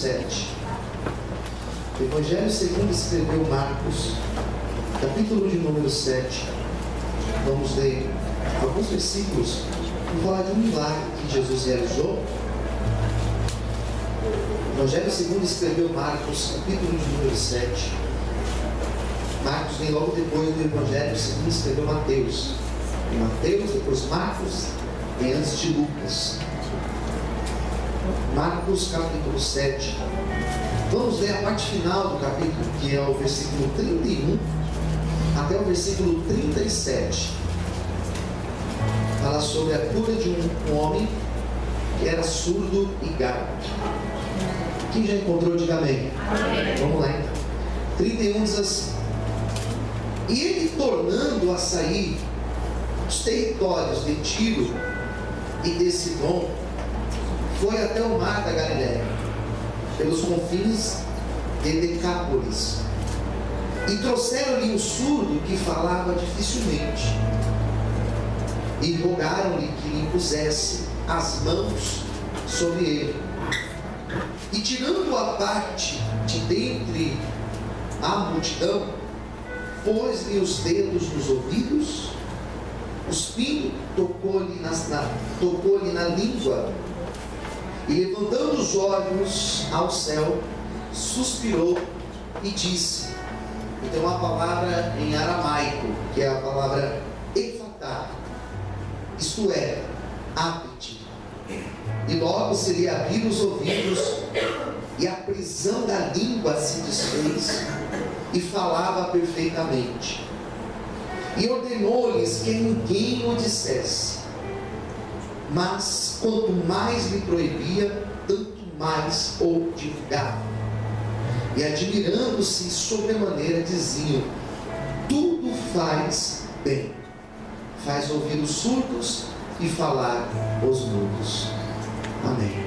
7. Evangelho segundo escreveu Marcos, capítulo de número 7. Vamos ler alguns versículos para falar de um milagre que Jesus realizou. Evangelho segundo escreveu Marcos, capítulo de número 7. Marcos vem logo depois do Evangelho segundo escreveu Mateus. Em Mateus, depois Marcos, vem antes de Lucas. Marcos capítulo 7. Vamos ler a parte final do capítulo, que é o versículo 31 até o versículo 37. Fala sobre a cura de um homem que era surdo e gago. Quem já encontrou, diga amém. Amém. Vamos lá então. 31 diz assim: e ele, tornando a sair dos territórios de Tiro e de Sidom, foi até o mar da Galiléia, pelos confins de Decápolis, e trouxeram-lhe um surdo que falava dificilmente, e rogaram-lhe que lhe pusesse as mãos sobre ele. E tirando-o à parte de dentre a multidão, pôs-lhe os dedos nos ouvidos, cuspindo, tocou-lhe na língua, e levantando os olhos ao céu, suspirou e disse. E tem uma palavra em aramaico, que é a palavra efatá, isto é, abre-te. E logo se lhe abriram os ouvidos, e a prisão da língua se desfez, e falava perfeitamente. E ordenou-lhes que ninguém o dissesse. Mas quanto mais lhe proibia, tanto mais o divulgava. E admirando-se sobremaneira, diziam: tudo faz bem, faz ouvir os surdos e falar os mudos. Amém.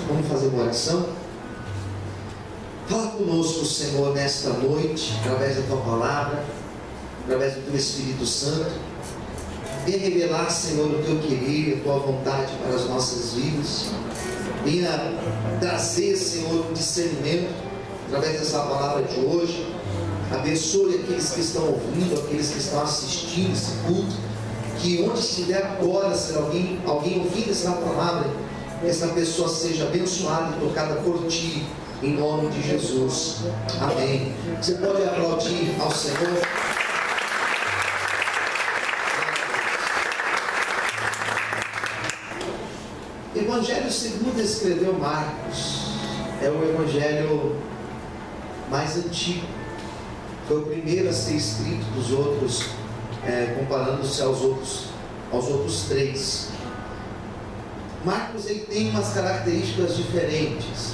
Vamos fazer uma oração? Fala conosco, Senhor, nesta noite, através da Tua Palavra, através do Teu Espírito Santo. Venha revelar, Senhor, o Teu querer, a Tua vontade para as nossas vidas. Venha trazer, Senhor, um discernimento através dessa palavra de hoje. Abençoe aqueles que estão ouvindo, aqueles que estão assistindo esse culto. Que onde estiver agora, se alguém ouvindo essa palavra, essa pessoa seja abençoada e tocada por Ti, em nome de Jesus. Amém. Você pode aplaudir ao Senhor. Evangelho segundo escreveu Marcos é o evangelho mais antigo. Foi o primeiro a ser escrito dos outros, comparando-se aos outros três. Marcos ele tem umas características diferentes.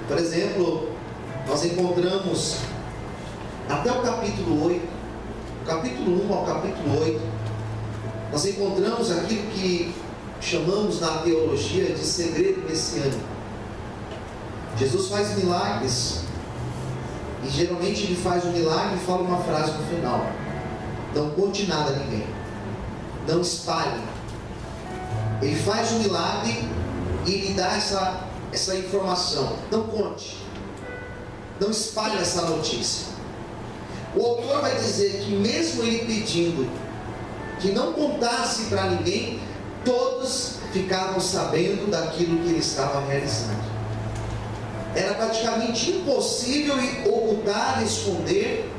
Por exemplo, nós encontramos até o capítulo 8, do capítulo 1 ao capítulo 8, nós encontramos aquilo que chamamos na teologia de segredo messiânico. Jesus faz milagres, e geralmente ele faz o milagre e fala uma frase no final: não conte nada a ninguém, não espalhe. Ele faz o milagre e lhe dá essa informação: não conte, não espalhe essa notícia. O autor vai dizer que mesmo ele pedindo que não contasse para ninguém, todos ficavam sabendo daquilo que ele estava realizando. Era praticamente impossível ocultar, esconder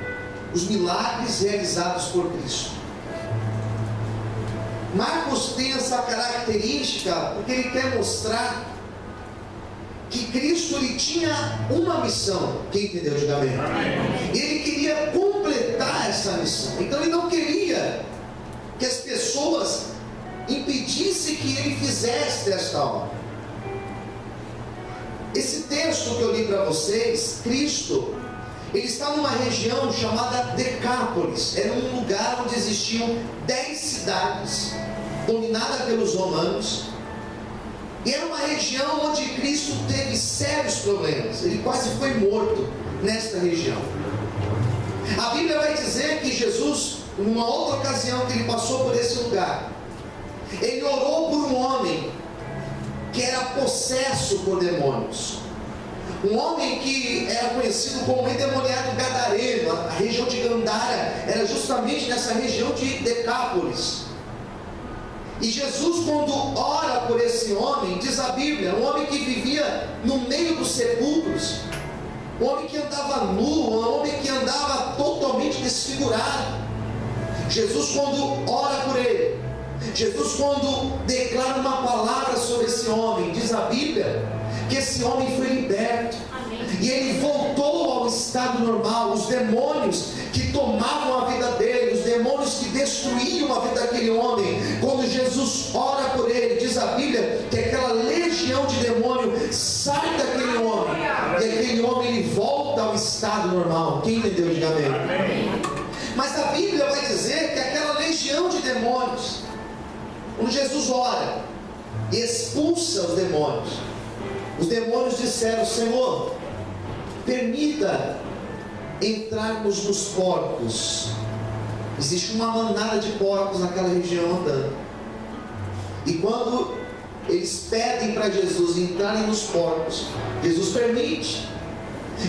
os milagres realizados por Cristo. Marcos tem essa característica porque ele quer mostrar que Cristo ele tinha uma missão. Quem entendeu? Diga amém. Ele queria completar essa missão. Então ele não queria que as pessoas impedissem que ele fizesse esta obra. Esse texto que eu li para vocês, Cristo, ele está numa região chamada Decápolis. Era um lugar onde existiam 10 cidades, dominada pelos romanos. E era uma região onde Cristo teve sérios problemas. Ele quase foi morto nesta região. A Bíblia vai dizer que Jesus, numa outra ocasião que ele passou por esse lugar, ele orou por um homem que era possesso por demônios. Um homem que era conhecido como endemoniado gadareno. A região de Gandara era justamente nessa região de Decápolis. E Jesus, quando ora por esse homem, diz a Bíblia, um homem que vivia no meio dos sepulcros, um homem que andava nu, um homem que andava totalmente desfigurado. Jesus, quando ora por ele, Jesus, quando declara uma palavra sobre esse homem, diz a Bíblia que esse homem foi liberto. Amém. E ele voltou ao estado normal. Os demônios que tomavam a vida dele, os demônios que destruíam a vida daquele homem, quando Jesus ora por ele, diz a Bíblia que aquela legião de demônio sai daquele homem, e aquele homem ele volta ao estado normal. Quem entendeu? Diga amém. Amém. Mas a Bíblia vai dizer que aquela legião de demônios, quando Jesus ora e expulsa os demônios disseram: Senhor, permita entrarmos nos porcos. Existe uma manada de porcos naquela região andando. E quando eles pedem para Jesus entrarem nos porcos, Jesus permite.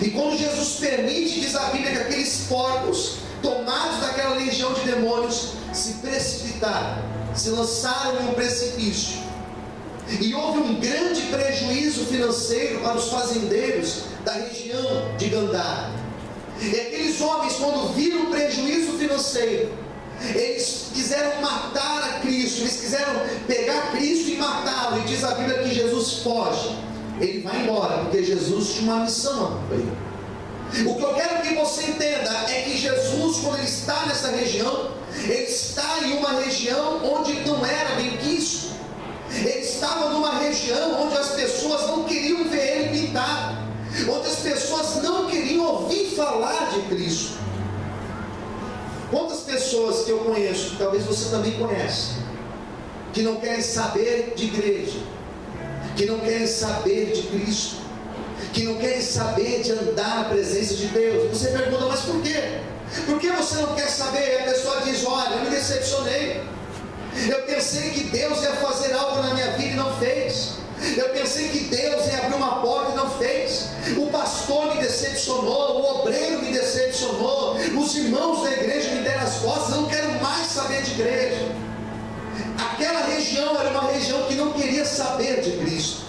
E quando Jesus permite, diz a Bíblia que aqueles porcos, tomados daquela legião de demônios, se precipitaram, se lançaram em um precipício. E houve um grande prejuízo financeiro para os fazendeiros da região de Gandara. E aqueles homens, quando viram o prejuízo financeiro, eles quiseram matar a Cristo, eles quiseram pegar Cristo e matá-lo. E diz a Bíblia que Jesus foge, ele vai embora, porque Jesus tinha uma missão para ele. O que eu quero que você entenda é que Jesus, quando ele está nessa região, ele está em uma região onde não era bem quisto. Ele estava numa região onde as pessoas não queriam ver ele pintado, onde as pessoas não queriam ouvir falar de Cristo. Quantas pessoas que eu conheço, talvez você também conhece, que não querem saber de igreja, que não querem saber de Cristo, que não querem saber de andar na presença de Deus. Você pergunta: mas por quê? Por que você não quer saber? E a pessoa diz: olha, eu me decepcionei. Eu pensei que Deus ia fazer algo na minha vida e não fez. Eu pensei que Deus ia abrir uma porta e não fez. O pastor me decepcionou, o obreiro me decepcionou, os irmãos da igreja me deram as costas. Eu não quero mais saber de igreja. Aquela região era uma região que não queria saber de Cristo,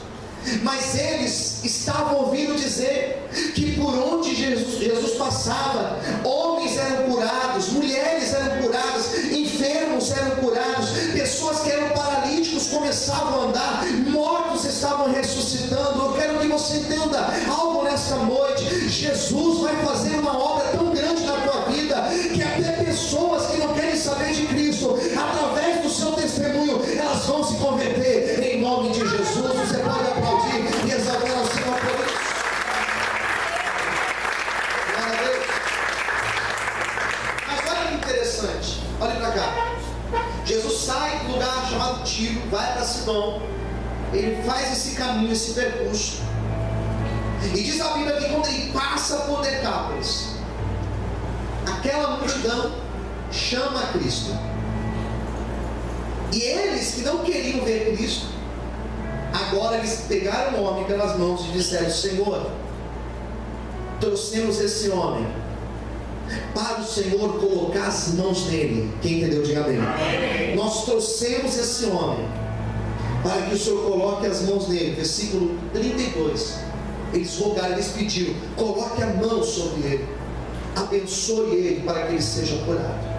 mas eles estavam ouvindo dizer que por onde Jesus passava, homens eram curados, mulheres eram curadas, enfermos eram curados, pessoas que eram paralíticos começavam a andar, mortos estavam ressuscitando. Eu quero que você entenda algo nesta noite: Jesus vai fazer uma obra tão grande na tua vida, que até pessoas que não querem saber de Cristo, através do seu testemunho, elas vão se converter em nome de Jesus. Você pode aplaudir e exaltar ao Senhor por isso. Glória a Deus. Mas olha que interessante, olha para cá. Jesus sai do lugar chamado Tiro, vai para Sidom, ele faz esse caminho, esse percurso, e diz a Bíblia que quando ele passa por Decápolis, aquela multidão chama a Cristo, e eles que não queriam ver Cristo, agora eles pegaram o homem pelas mãos e disseram: Senhor, trouxemos esse homem para o Senhor colocar as mãos nele. Quem entendeu, diga amém. Amém. Nós trouxemos esse homem para que o Senhor coloque as mãos nele. Versículo 32. Eles rogaram, eles pediram: coloque a mão sobre ele, abençoe ele para que ele seja curado.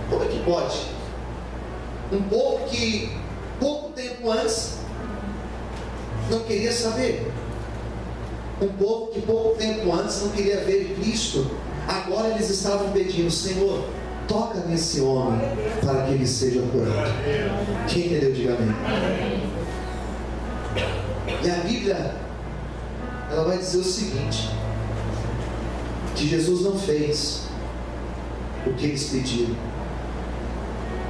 Como é que pode? Um povo que pouco tempo antes não queria saber, um povo que pouco tempo antes não queria ver Cristo, agora eles estavam pedindo: Senhor, toca nesse homem para que ele seja curado. Quem entendeu, diga amém. E a Bíblia, ela vai dizer o seguinte: que Jesus não fez o que eles pediram,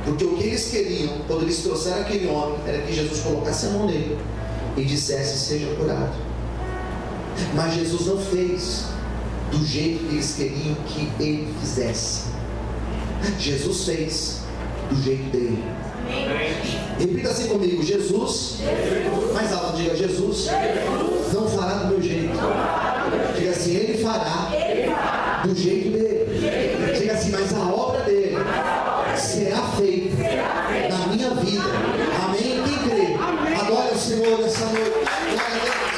porque o que eles queriam, quando eles trouxeram aquele homem, era que Jesus colocasse a mão nele e dissesse: seja curado. Mas Jesus não fez do jeito que eles queriam que ele fizesse. Jesus fez do jeito dele. Repita assim comigo: Jesus, mais alto, diga: Jesus não fará do meu jeito, do jeito dele. Diga assim, mas a obra dele será feita na minha vida. Amém? Quem crê? Adore o Senhor nessa noite. Glória a Deus.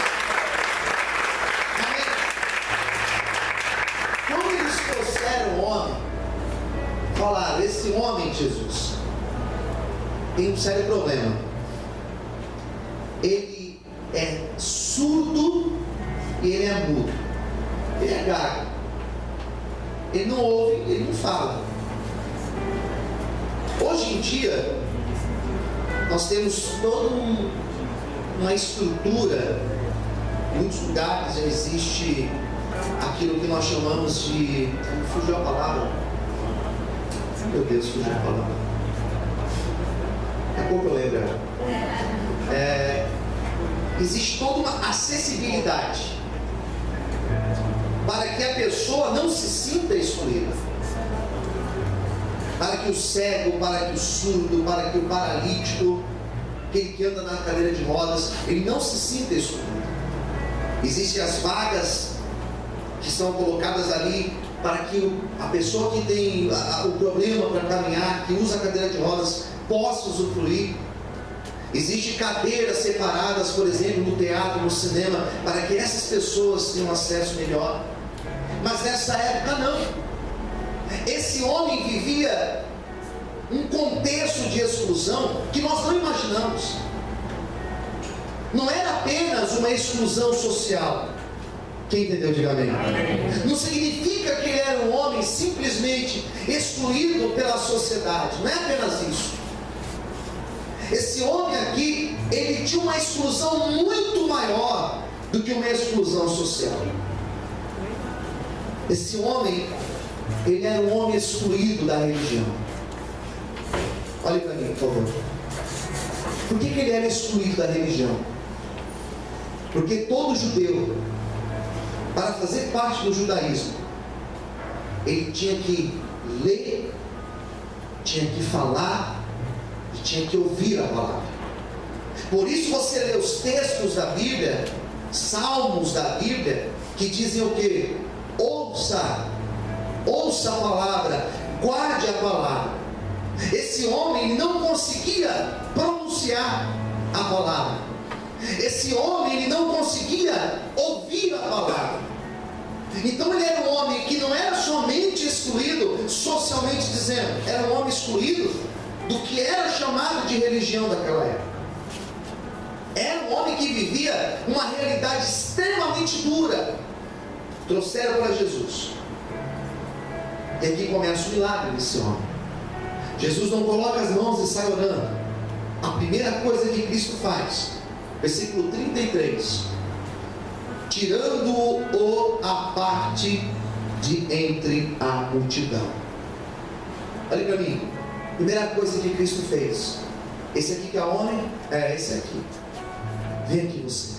Amém? Quando eles trouxeram o homem, falaram, esse homem, Jesus, tem um sério problema. Ele é surdo e ele é mudo. Ele é gago. Ele não ouve, ele não fala. Hoje em dia, nós temos toda uma estrutura. Em muitos lugares já existe aquilo que nós chamamos de... Fugiu a palavra? Meu Deus, fugiu a palavra. Daqui a pouco eu lembro. Existe toda uma acessibilidade para que a pessoa não se sinta excluída, para que o cego, para que o surdo, para que o paralítico, aquele que anda na cadeira de rodas, ele não se sinta excluído. Existem as vagas que são colocadas ali para que a pessoa que tem o problema para caminhar, que usa a cadeira de rodas, possa usufruir. Existem cadeiras separadas, por exemplo, no teatro, no cinema, para que essas pessoas tenham acesso melhor. Mas nessa época não. Esse homem vivia um contexto de exclusão que nós não imaginamos. Não era apenas uma exclusão social. Quem entendeu, diga amém. Não significa que ele era um homem simplesmente excluído pela sociedade. Não é apenas isso. Esse homem aqui, ele tinha uma exclusão muito maior do que uma exclusão social. Esse homem, ele era um homem excluído da religião. Olhe para mim, por favor. Por que ele era excluído da religião? Porque todo judeu, para fazer parte do judaísmo, ele tinha que ler, tinha que falar, tinha que ouvir a palavra. Por isso você lê os textos da Bíblia, salmos da Bíblia, que dizem o quê? Ouça a palavra, guarde a palavra. Esse homem não conseguia pronunciar a palavra. Esse homem ele não conseguia ouvir a palavra. Então ele era um homem que não era somente excluído socialmente dizendo, era um homem excluído do que era chamado de religião daquela época. Era um homem que vivia uma realidade extremamente dura. Trouxeram para Jesus. E aqui começa o milagre desse homem. Jesus não coloca as mãos e sai orando. A primeira coisa que Cristo faz, versículo 33, tirando-o à parte de entre a multidão. Olha para mim. Primeira coisa que Cristo fez. Esse aqui que é homem? É, esse aqui. Vem aqui você.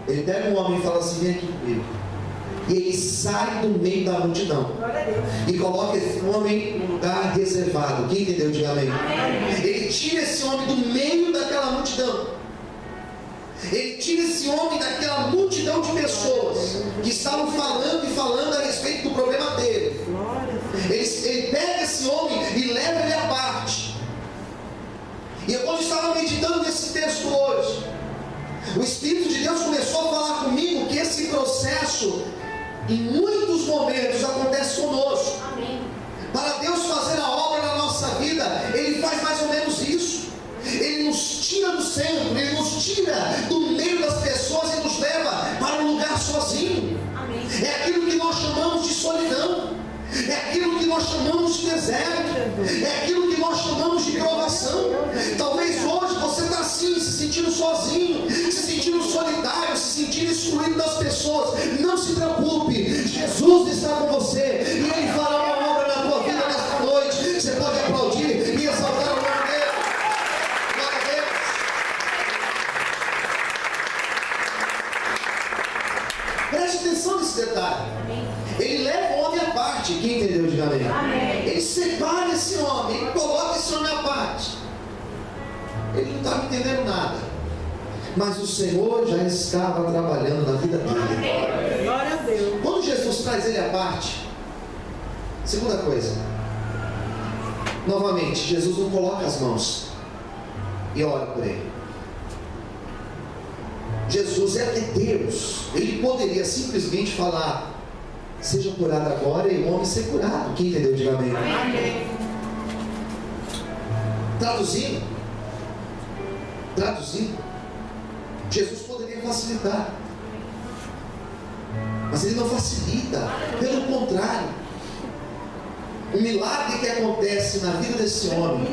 Ele pega um homem e fala assim, vem aqui comigo. E ele sai do meio da multidão. E coloca esse homem em um lugar reservado. Quem entendeu? Diga amém. Ele tira esse homem do meio daquela multidão. Ele tira esse homem daquela multidão de pessoas que estavam falando e falando a respeito do problema dele. Ele pega esse homem e leva ele à parte. E eu, quando estava meditando nesse texto hoje, o Espírito de Deus começou a falar comigo que esse processo, em muitos momentos, acontece conosco. Amém. Para Deus fazer a obra na nossa vida, Ele faz mais ou menos isso. Ele nos tira do centro, Ele nos tira do meio das pessoas e nos leva para um lugar sozinho. Amém. É aquilo que nós chamamos de solidão. É aquilo que nós chamamos de deserto. É aquilo que nós chamamos de provação. Talvez hoje você está assim, se sentindo sozinho, se sentindo solitário, se sentindo excluído das pessoas. Não se preocupe, Jesus está com você e Ele fará uma obra na tua vida nesta noite. Você pode aplaudir e exaltar o nome dele. Glória a Deus. Preste atenção nesse detalhe. Ele leva o homem à parte. Quem entendeu? Diga amém. Amém. Ele separa esse homem, ele coloca esse homem à parte. Ele não estava entendendo nada, mas o Senhor já estava trabalhando na vida dele. Glória a Deus. Quando Jesus traz ele à parte. Segunda coisa, novamente, Jesus não coloca as mãos e ora por ele. Jesus é Deus. Ele poderia simplesmente falar: seja curado agora, e o homem ser curado. Quem entendeu? Diga amém. Amém. Traduzindo, Jesus poderia facilitar, mas ele não facilita. Pelo contrário, o milagre que acontece na vida desse homem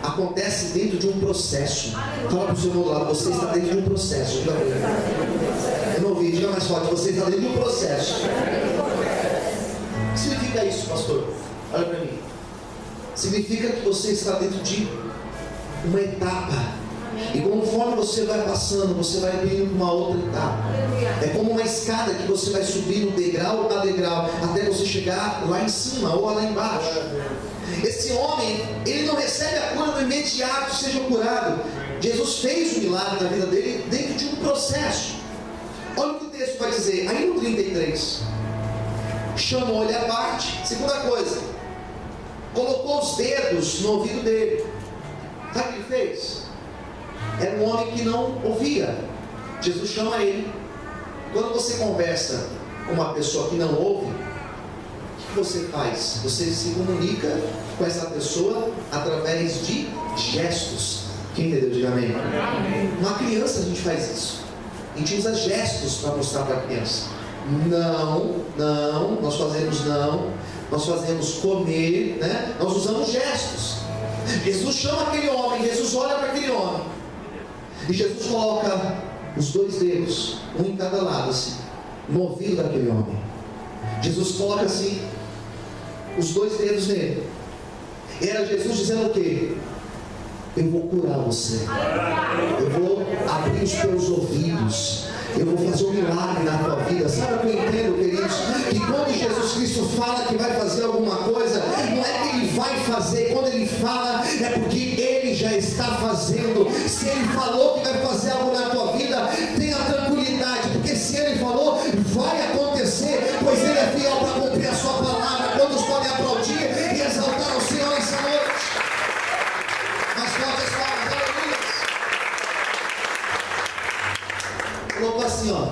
acontece dentro de um processo. Fala para o seu irmão do lado: você está dentro de um processo. Eu não ouvi, diga mais forte: você está dentro de um processo. O que significa isso, pastor? Olha para mim. Significa que você está dentro de uma etapa, e conforme você vai passando, você vai indo para uma outra etapa. É como uma escada que você vai subindo degrau a degrau até você chegar lá em cima ou lá embaixo. Esse homem, ele não recebe a cura no imediato, seja curado. Jesus fez o milagre na vida dele dentro de um processo. Olha o que o texto vai dizer aí no 33. Chamou ele à parte. Segunda coisa, colocou os dedos no ouvido dele. Sabe o que ele fez? Era um homem que não ouvia. Jesus chama ele. Quando você conversa com uma pessoa que não ouve, o que você faz? Você se comunica com essa pessoa através de gestos. Quem entendeu? Diga amém. Uma criança, a gente faz isso. A gente usa gestos para mostrar para a criança: não, nós fazemos comer, né? Nós usamos gestos. Jesus chama aquele homem, Jesus olha para aquele homem, e Jesus coloca os dois dedos, um em cada lado, assim, no ouvido daquele homem. Jesus coloca assim, os dois dedos nele. Era Jesus dizendo o quê? Eu vou curar você. Eu vou abrir os teus ouvidos. Eu vou fazer um milagre na tua vida. Sabe o que eu entendo, queridos? Que quando Jesus Cristo fala que vai fazer alguma coisa, não é que ele vai fazer. Quando ele fala, é porque ele já está fazendo. Se ele falou que vai fazer algo na tua vida, tenha tranquilidade, porque se ele falou, vai acontecer, pois ele é fiel para cumprir a sua palavra. Quantos podem aplaudir e exaltar o Senhor essa noite? Mas quantas palavras, aleluia. Colocou assim, ó,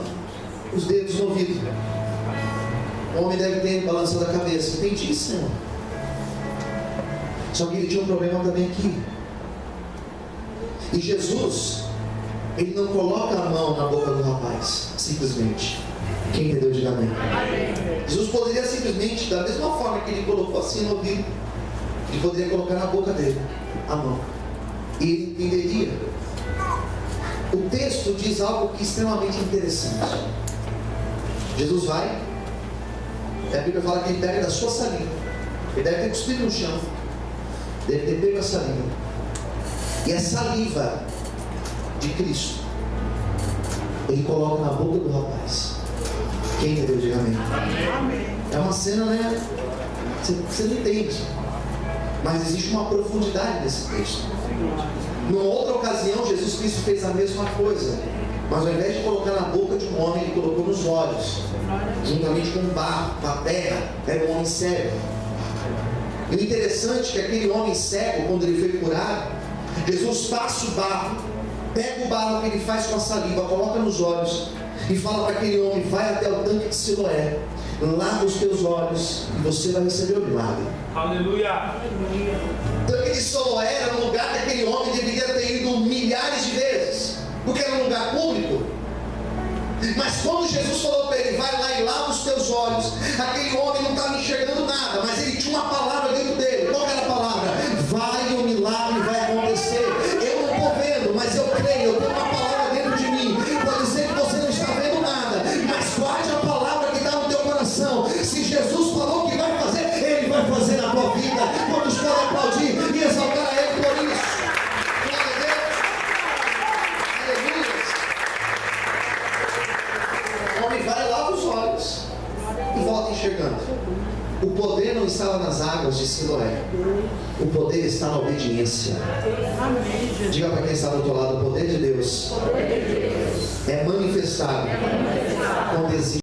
os dedos no ouvido. O homem deve ter balançado a cabeça. Entendi, Senhor. Só que ele tinha um problema também aqui. E Jesus, ele não coloca a mão na boca do rapaz, simplesmente. Quem entendeu, diga amém. Jesus poderia simplesmente, da mesma forma que ele colocou assim no ouvido, ele poderia colocar na boca dele a mão, e ele entenderia. O texto diz algo que é extremamente interessante. Jesus vai, e a Bíblia fala que ele pega da sua saliva. Ele deve ter cuspido no chão, deve ter pego a saliva, e a saliva de Cristo ele coloca na boca do rapaz. Quem entendeu, diga amém. É uma cena, né? Você não entende, mas existe uma profundidade nesse texto. Numa outra ocasião, Jesus Cristo fez a mesma coisa, mas ao invés de colocar na boca de um homem, ele colocou nos olhos, juntamente com o barro, com a terra. Era um homem cego. E o interessante é que aquele homem cego, quando ele foi curado, Jesus passa o barro, pega o barro que ele faz com a saliva, coloca nos olhos e fala para aquele homem: vai até o tanque de Siloé, lava os teus olhos e você vai receber o milagre. Aleluia! O tanque de Siloé era um lugar que aquele homem deveria ter ido milhares de vezes, porque era um lugar público. Mas quando Jesus falou para ele: vai lá e lava os teus olhos, aquele homem não estava enxergando nada, mas ele tinha uma palavra dentro dele. Qual era a palavra? Vai, o milagre vai acontecer. Eu não estou vendo, mas eu creio, eu tenho uma palavra dentro de mim. Pode dizer que você não está vendo nada, mas guarde a palavra que está no teu coração. Se Jesus falou que vai fazer, ele vai fazer na tua vida. Quantos podem aplaudir e exaltar a ele por isso? Glória a Deus. Aleluia. O homem vai, lava os olhos e volta enxergando. O poder não estava nas águas de Siloé. O poder está na obediência. Diga para quem está do outro lado: o poder de Deus é manifestado quando existe